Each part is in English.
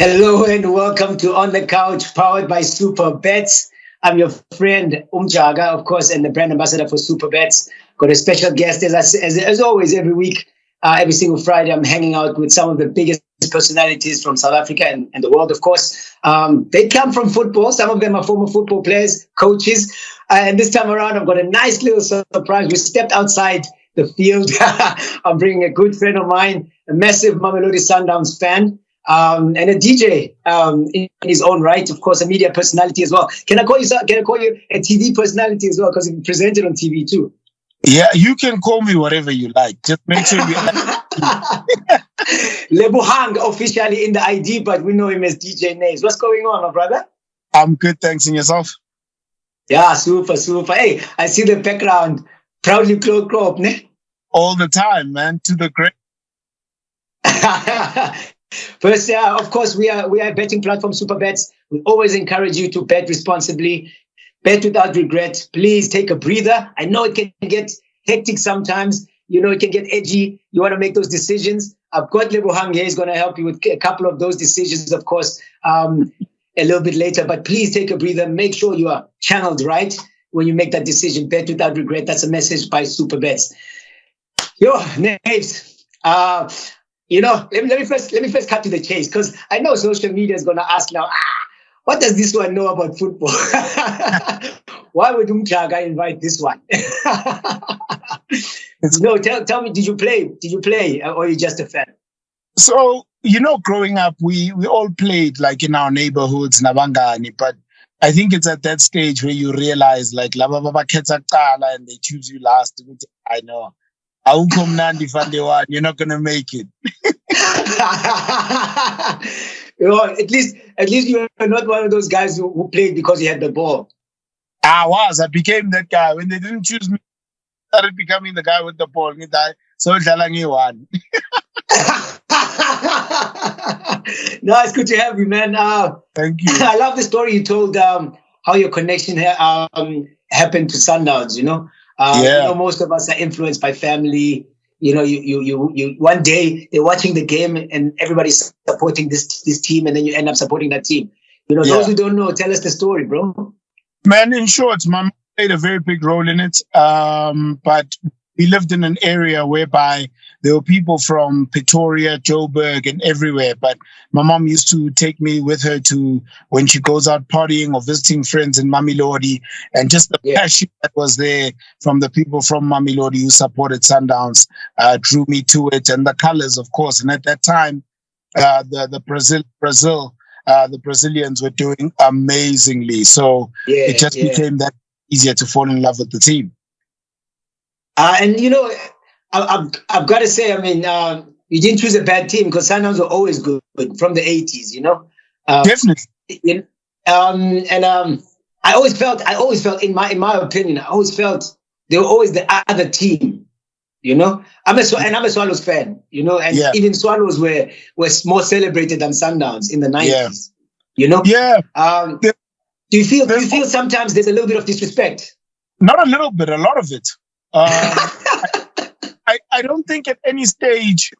Hello and welcome to On the Couch, powered by Super Bets. I'm your friend Umjaka, of course, and the brand ambassador for Super Bets. Got a special guest as always every week, every single Friday. I'm hanging out with some of the biggest personalities from South Africa and the world, of course. They come from football. Some of them are former football players, coaches. And this time around, I've got a nice little surprise. We stepped outside the field. I'm bringing a good friend of mine, a massive Mamelodi Sundowns fan. And a DJ in his own right, of course, a media personality as well. Can I call you a TV personality as well? Because you presented on TV too. Yeah, you can call me whatever you like. Just make sure you. Lebohang officially in the ID, but we know him as DJ Naves. What's going on, my brother? I'm good, thanks. And yourself? Yeah, super. Hey, I see the background. Proudly crop, ne? All the time, man. To the great. First, of course, we are a betting platform, Super Bets. We always encourage you to bet responsibly, bet without regret. Please take a breather. I know it can get hectic sometimes. You know, it can get edgy. You want to make those decisions. I've got Lebohang here. He's going to help you with a couple of those decisions, of course, a little bit later. But please take a breather. Make sure you are channeled right when you make that decision. Bet without regret. That's a message by Super Bets. Yo, Naves. Let me first cut to the chase, because I know social media is going to ask now, what does this one know about football? Why would Umjaka invite this one? No, tell me, did you play, or are you just a fan? So, growing up, we all played like in our neighborhoods, Nabangani, but I think it's at that stage where you realize like, and they choose you last. I know. You're not going to make it. At least you are not one of those guys who played because he had the ball. I became that guy. When they didn't choose me, I started becoming the guy with the ball. So one. No, it's good to have you, man. Thank you. I love the story you told, how your connection happened to Sundowns, most of us are influenced by family. You one day they're watching the game and everybody's supporting this team, and then you end up supporting that team. Those who don't know, tell us the story, bro. Man, in short, my mom played a very big role in it. But we lived in an area whereby there were people from Pretoria, Joburg, and everywhere. But my mom used to take me with her to when she goes out partying or visiting friends in Mamelodi, and just the passion that was there from the people from Mamelodi who supported Sundowns drew me to it, and the colors, of course. And at that time, the Brazilians were doing amazingly, so it just became that easier to fall in love with the team. And I've got to say, you didn't choose a bad team, because Sundowns were always good from the 80s, Definitely. I always felt, in my opinion, they were always the other team. I'm a Swallows fan, and even Swallows were more celebrated than Sundowns in the 90s. Do you feel sometimes there's a little bit of disrespect? Not a little bit, a lot of it. I don't think at any stage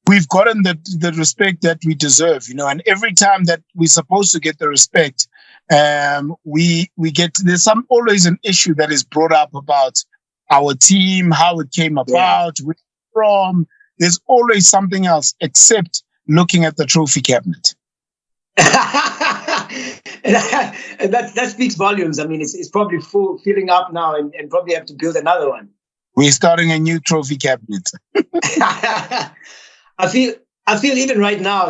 we've gotten the respect that we deserve, and every time that we're supposed to get the respect, we get, there's always an issue that is brought up about our team, how it came about, where it's from. There's always something else except looking at the trophy cabinet. And that speaks volumes. It's probably filling up now, and probably have to build another one. We're starting a new trophy cabinet. I feel even right now,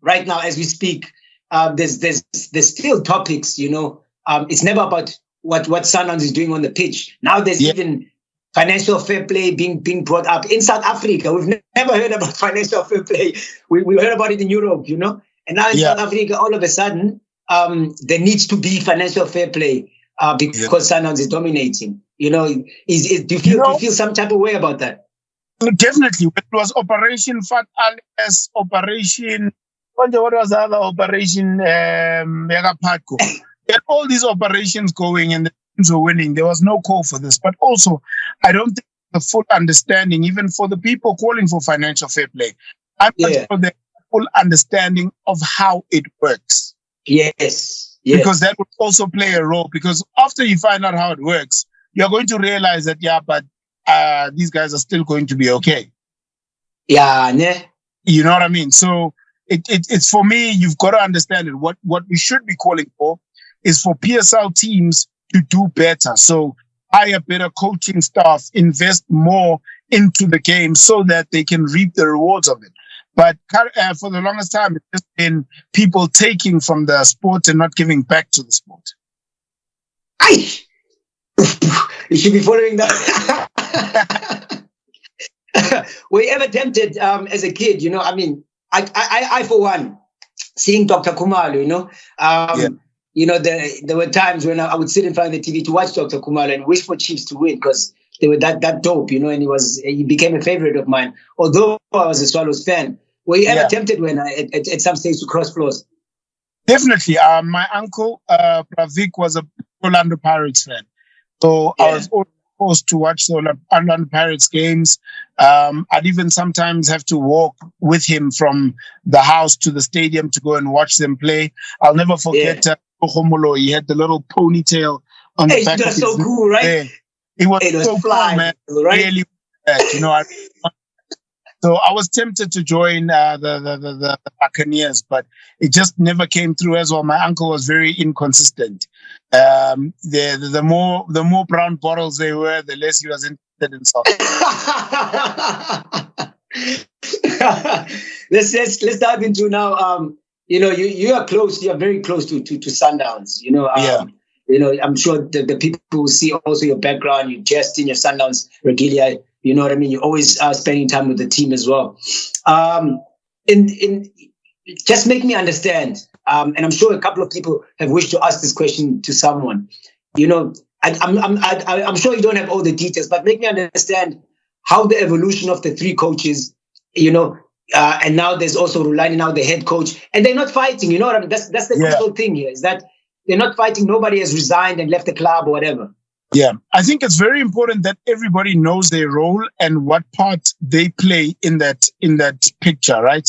right now as we speak, there's still topics, it's never about what Sundowns is doing on the pitch. Now there's even financial fair play being brought up in South Africa. We've never heard about financial fair play. We heard about it in Europe, and now in South Africa, all of a sudden, there needs to be financial fair play because Sundowns is dominating. Do you feel some type of way about that? Definitely. It was Operation Fat Alias, Operation, what was the other operation? Megapatco. Had all these operations going and the teams were winning. There was no call for this. But also, I don't think the full understanding, even for the people calling for financial fair play. I'm not sure that full understanding of how it works. Yes. Because that would also play a role. Because after you find out how it works, you're going to realize that, but these guys are still going to be okay. Yeah, ne? You know what I mean? So it's for me, you've got to understand it. What we should be calling for is for PSL teams to do better. So hire better coaching staff, invest more into the game so that they can reap the rewards of it. But for the longest time, it's just been people taking from the sport and not giving back to the sport. Aye. You should be following that. Were you ever tempted as a kid? You know, I mean, I for one, seeing Dr. Khumalo, you know, there were times when I would sit in front of the TV to watch Dr. Khumalo and wish for Chiefs to win because they were that dope, you know, and he became a favorite of mine. Although I was a Swallows fan. Were you ever tempted when at some stage to cross floors? Definitely. My uncle, Pravik, was a Orlando Pirates fan. So I was always forced to watch the Orlando Pirates games. I'd even sometimes have to walk with him from the house to the stadium to go and watch them play. I'll never forget Khumalo. He had the little ponytail on the back of his so cool, right? There. It was so flying, cool, man. Right? Really, you know, so I was tempted to join the Buccaneers, but it just never came through as well. My uncle was very inconsistent. The more brown bottles they were, the less he was interested in soccer. let's dive into now. You know, you are close. You are very close to Sundowns. You know, you know, I'm sure the people will see also your background. You jest in your Sundowns regalia. You know what I mean? You're always spending time with the team as well. Just make me understand. And I'm sure a couple of people have wished to ask this question to someone. You know, I'm sure you don't have all the details, but make me understand how the evolution of the three coaches, you know, and now there's also Rulani, now the head coach, and they're not fighting. You know what I mean? That's the crucial thing here is that they're not fighting. Nobody has resigned and left the club or whatever. Yeah, I think it's very important that everybody knows their role and what part they play in that picture, right?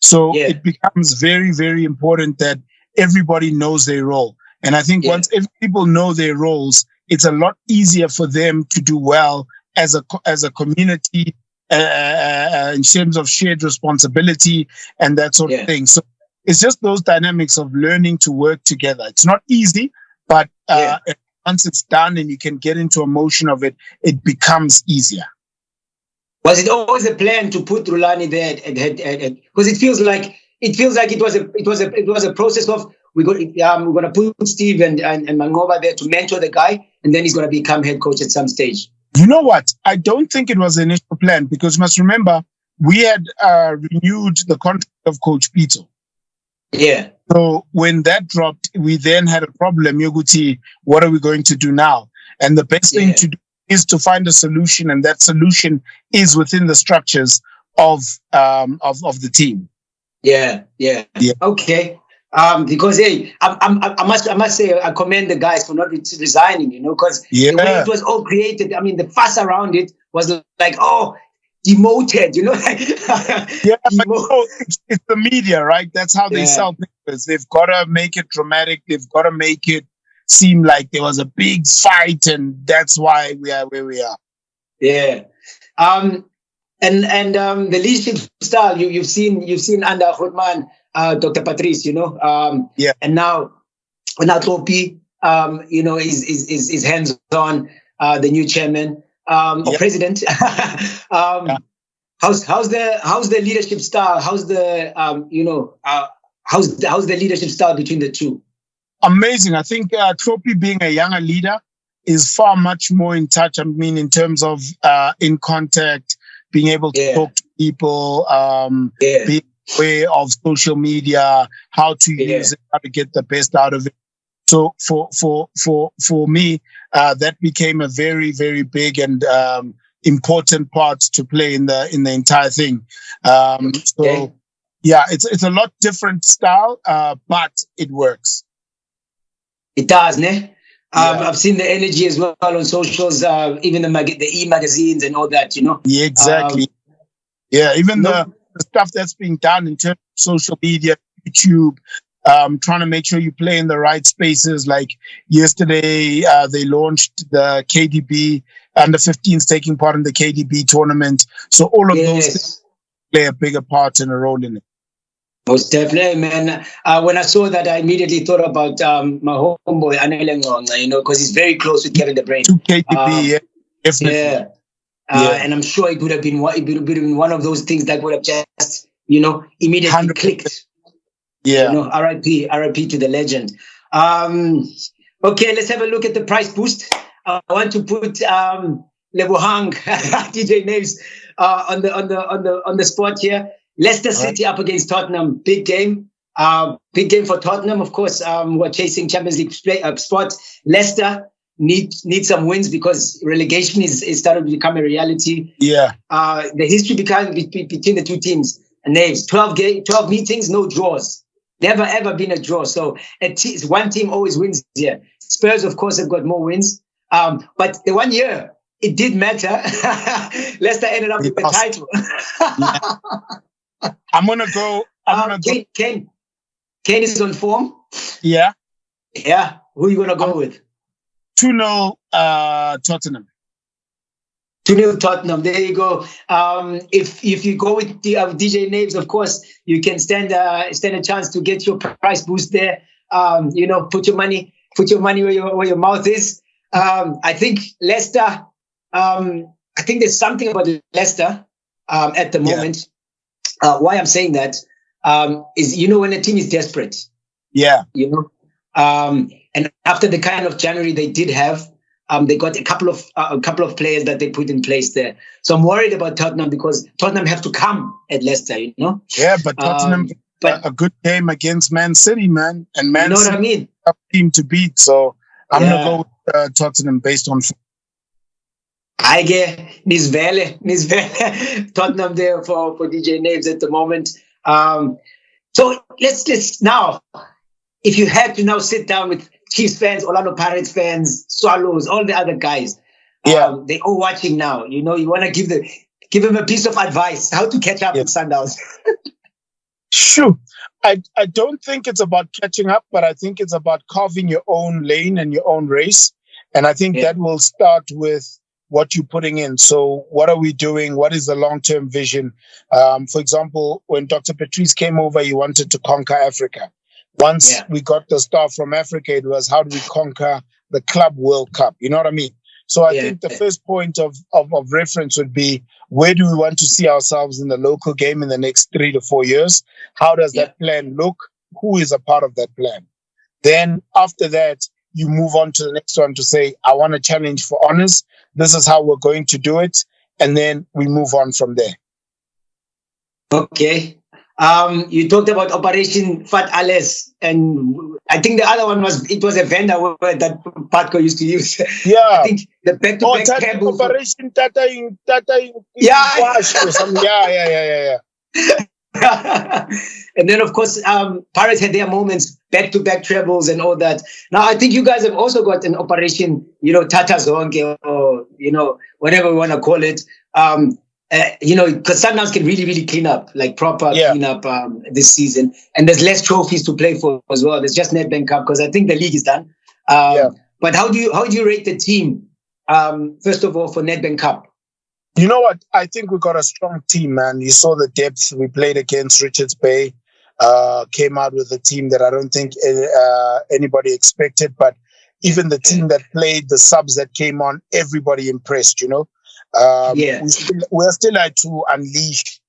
So it becomes very, very important that everybody knows their role. And I think once people know their roles, it's a lot easier for them to do well as a community in terms of shared responsibility and that sort of thing. So it's just those dynamics of learning to work together. It's not easy, but once it's done and you can get into a motion of it, it becomes easier. Was it always a plan to put Rulani there? Because it feels like it was a process of we're going to put Steve and Mangoba there to mentor the guy, and then he's going to become head coach at some stage. You know what? I don't think it was the initial plan because you must remember we had renewed the contract of Coach Pito. Yeah. So when that dropped, we then had a problem. Yoguti, what are we going to do now? And the best thing to do is to find a solution, and that solution is within the structures of the team. Yeah. Okay. Because I must say I commend the guys for not resigning. You know, because the way it was all created. I mean, the fuss around it was like, demoted, you know? It's the media, right? That's how they sell papers. They've got to make it dramatic. They've got to make it seem like there was a big fight, and that's why we are where we are. Yeah. And the leadership style you've seen under Hotman, Dr. Patrice, you know? And now Topi, you know, is hands on, the new chairman. Or president. How's the leadership style? How's the how's the leadership style between the two? Amazing. I think Tropi being a younger leader is far much more in touch. I mean, in terms of in contact, being able to talk to people, being aware of social media, how to use it, how to get the best out of it. So for me, that became a very, very big and important part to play in the entire thing. So it's a lot different style, but it works. It does, ne? I've seen the energy as well on socials, even the e-magazines and all that, you know. Yeah, exactly. Even the the stuff that's being done in terms of social media, YouTube, trying to make sure you play in the right spaces. Like yesterday, they launched the KDB under 15s taking part in the KDB tournament. So all of those things play a bigger part and a role in it. Most definitely, man. When I saw that, I immediately thought about my homeboy, Anele Ngonga, because he's very close with Kevin De Bruyne. To KDB, yeah, definitely. Yeah. And I'm sure it would have been one of those things that would have just, immediately 100%. Clicked. Yeah. RIP to the legend. Okay, let's have a look at the price boost. I want to put Lebohang, DJ Naves, on the spot here. Leicester City up against Tottenham, big game. Big game for Tottenham, of course. We're chasing Champions League spot. Leicester need some wins because relegation is starting to become a reality. Yeah. The history between the two teams. Names 12 meetings, no draws. Never ever been a draw. So one team always wins here. Spurs, of course, have got more wins. But the 1 year it did matter. Leicester ended up with the title. I'm gonna go. Kane is on form. Yeah. Yeah. Who are you gonna go with? 2-0 Tottenham. 2-0 Tottenham. There you go. If you go with DJ Naves, of course, you can stand a chance to get your price boost there. Put your money where your mouth is. I think Leicester. I think there's something about Leicester at the moment. Why I'm saying that is, when a team is desperate. Yeah. And after the kind of January they did have, they got a couple of players that they put in place there. So I'm worried about Tottenham because Tottenham have to come at Leicester, Yeah, but Tottenham a good game against Man City, man, and Man City, what I mean? A team to beat. So I'm gonna go with Tottenham based on. I get Nisvele, Tottenham there for DJ Naves at the moment. So let's now, if you had to now sit down with Chiefs fans, Orlando Pirates fans, Swallows, all the other guys, they all watching now. You want to give them a piece of advice how to catch up with Sundowns. Sure. I don't think it's about catching up, but I think it's about carving your own lane and your own race. And I think that will start with what you're putting in. So what are we doing? What is the long-term vision? For example, when Dr. Patrice came over, he wanted to conquer Africa. Once we got the star from Africa, it was how do we conquer the Club World Cup? You know what I mean? So I think the first point of reference would be, where do we want to see ourselves in the local game in the next 3 to 4 years? How does that plan look? Who is a part of that plan? Then after that, you move on to the next one to say, I want to challenge for honors. This is how we're going to do it. And then we move on from there. Okay. You talked about Operation Fat Alles, and I think the other one was a vendor word that Patco used to use. Yeah. I think the back-to-back tables. Operation Tata in Yeah. And then, of course, Pirates had their moments, back-to-back trebles and all that. Now, I think you guys have also got an operation, Tata Zonke, or, whatever we want to call it. Because Sundowns can really, really clean up, like proper clean up this season. And there's less trophies to play for as well. There's just Nedbank Cup because I think the league is done. But how do you rate the team, first of all, for Nedbank Cup? You know what? I think we got a strong team, man. You saw the depth. We played against Richards Bay, came out with a team that I don't think anybody expected. But even the team that played, the subs that came on, everybody impressed, we're still like to unleash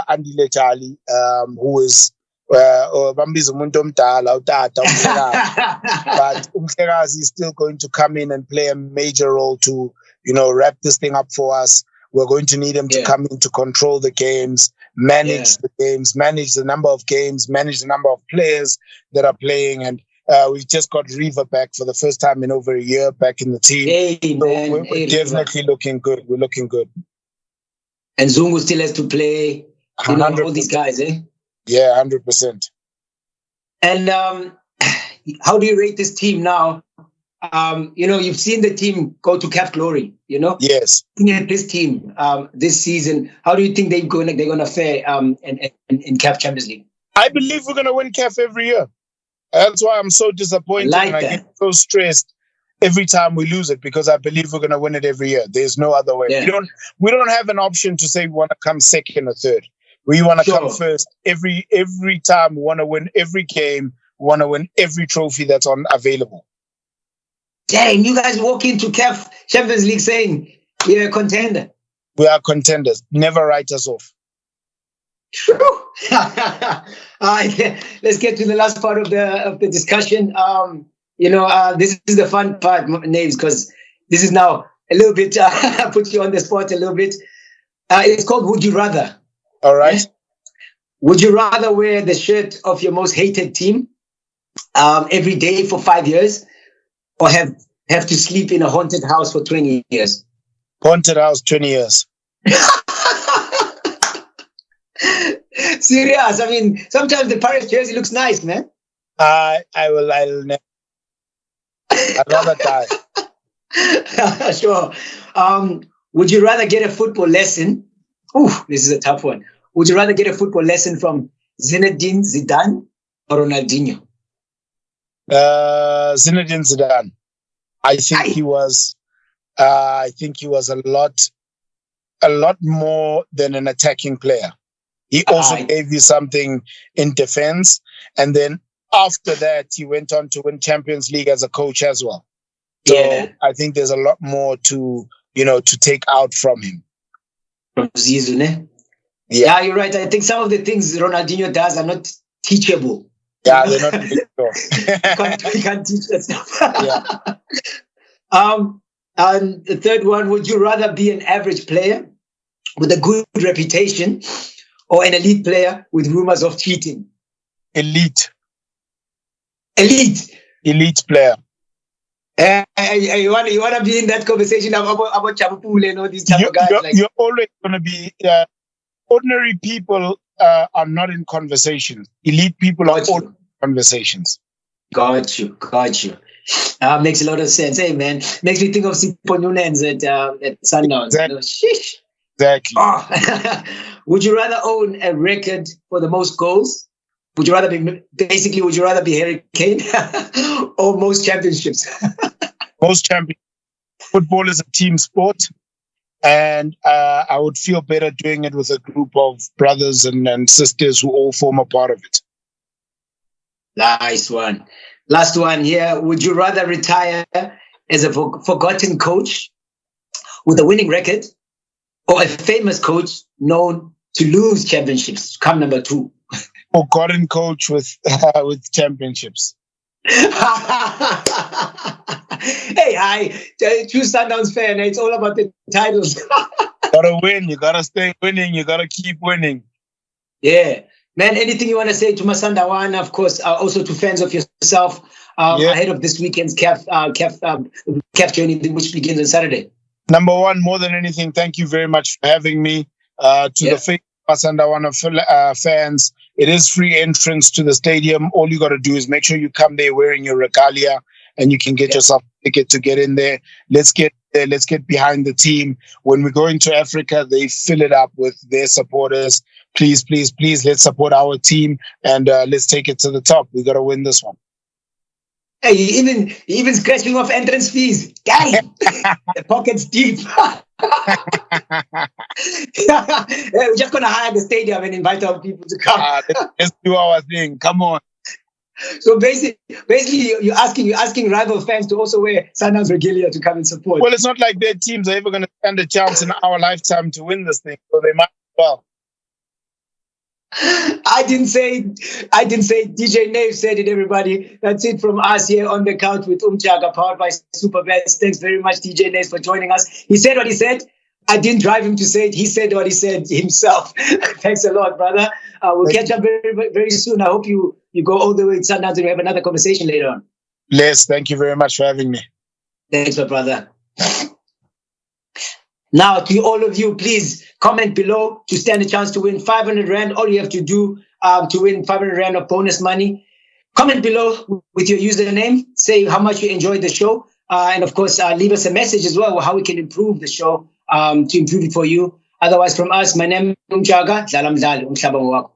Andy Lechali, who is bambiza umuntu omdala utata but Umjaka is still going to come in and play a major role to wrap this thing up for us. We're going to need him to come in to control the games, manage the games, manage the number of games, manage the number of players that are playing. And we've just got Riva back for the first time in over a year back in the team. We're definitely looking good. We're looking good. And Zungu still has to play, all these guys, eh? Yeah, 100%. And how do you rate this team now? You've seen the team go to CAF glory. Yes. Looking at this team this season, how do you think they're gonna fare in CAF Champions League? I believe we're gonna win CAF every year. That's why I'm so disappointed and I get so stressed every time we lose it, because I believe we're going to win it every year. There's no other way. Yeah. We don't have an option to say we want to come second or third. We want to come first. Every time we want to win every game. We want to win every trophy that's available. Dang, you guys walk into CAF Champions League saying you're a contender. We are contenders. Never write us off. True. Let's get to the last part of the discussion. This is the fun part, Naves, because this is now a little bit put you on the spot a little bit. It's called Would You Rather. All right. Would you rather wear the shirt of your most hated team every day for 5 years, or have to sleep in a haunted house for 20 years? Haunted house, 20 years. Serious. I mean, sometimes the Pirates jersey looks nice, man. I'll never. I'd rather die. Sure. Would you rather get a football lesson? This is a tough one. Would you rather get a football lesson from Zinedine Zidane or Ronaldinho? Zinedine Zidane. I think he was a lot more than an attacking player. He also gave you something in defense. And then after that, he went on to win Champions League as a coach as well. So I think there's a lot more to take out from him. From Zizou, ne? Yeah, you're right. I think some of the things Ronaldinho does are not teachable. Yeah, they're not teachable. You can't teach that stuff. Yeah. And the third one, would you rather be an average player with a good reputation or an elite player with rumors of cheating? Elite You player. want to be in that conversation about Chabupule and all these type of guys? You're always going to be... ordinary people are not in conversations. Elite people are in conversations. Got you. Makes a lot of sense. Hey, man. Makes me think of Sipho Nunez at Sundowns. Exactly. Oh. Would you rather own a record for the most goals? Would you rather be Harry Kane or most championships? Most championships. Football is a team sport, and I would feel better doing it with a group of brothers and sisters who all form a part of it. Nice one. Last one here. Would you rather retire as a forgotten coach with a winning record, or a famous coach known to lose championships? Come number 2. Forgotten coach with championships. Hey, true Sundowns fan. It's all about the titles. Gotta win. You gotta stay winning. You gotta keep winning. Yeah. Man, anything you want to say to Masandawana, of course, also to fans of yourself ahead of this weekend's CAF journey, which begins on Saturday? Number one, more than anything, thank you very much for having me. The Masandawana fans, it is free entrance to the stadium. All you got to do is make sure you come there wearing your regalia, and you can get yourself a ticket to get in there. Let's get there. Let's get behind the team. When we go into Africa, they fill it up with their supporters. Please, please, please, let's support our team, and let's take it to the top. We got to win this one. Hey, even scratching off entrance fees. Damn, the pocket's deep. We're just gonna hire the stadium and invite our people to come. Let's do our thing. Come on. So basically, you're asking rival fans to also wear Sundowns regalia to come and support. Well, it's not like their teams are ever going to stand a chance in our lifetime to win this thing, so they might as well. I didn't say DJ Naves said it, everybody. That's it from us here on the couch with Umjaka, powered by Superbets. Thanks very much, DJ Naves, for joining us. He said what he said. I didn't drive him to say it. He said what he said himself. Thanks a lot, brother. We'll catch up very, very soon. I hope you go all the way to Sundowns and we have another conversation later on. Les, thank you very much for having me. Thanks, my brother. Now, to all of you, please comment below to stand a chance to win 500 Rand. All you have to do to win 500 Rand of bonus money, Comment below with your username. Say how much you enjoyed the show. And of course, leave us a message as well, how we can improve the show to improve it for you. Otherwise, from us, my name is Umjaka. Dlala mdlalo, umhlaba ngowakho.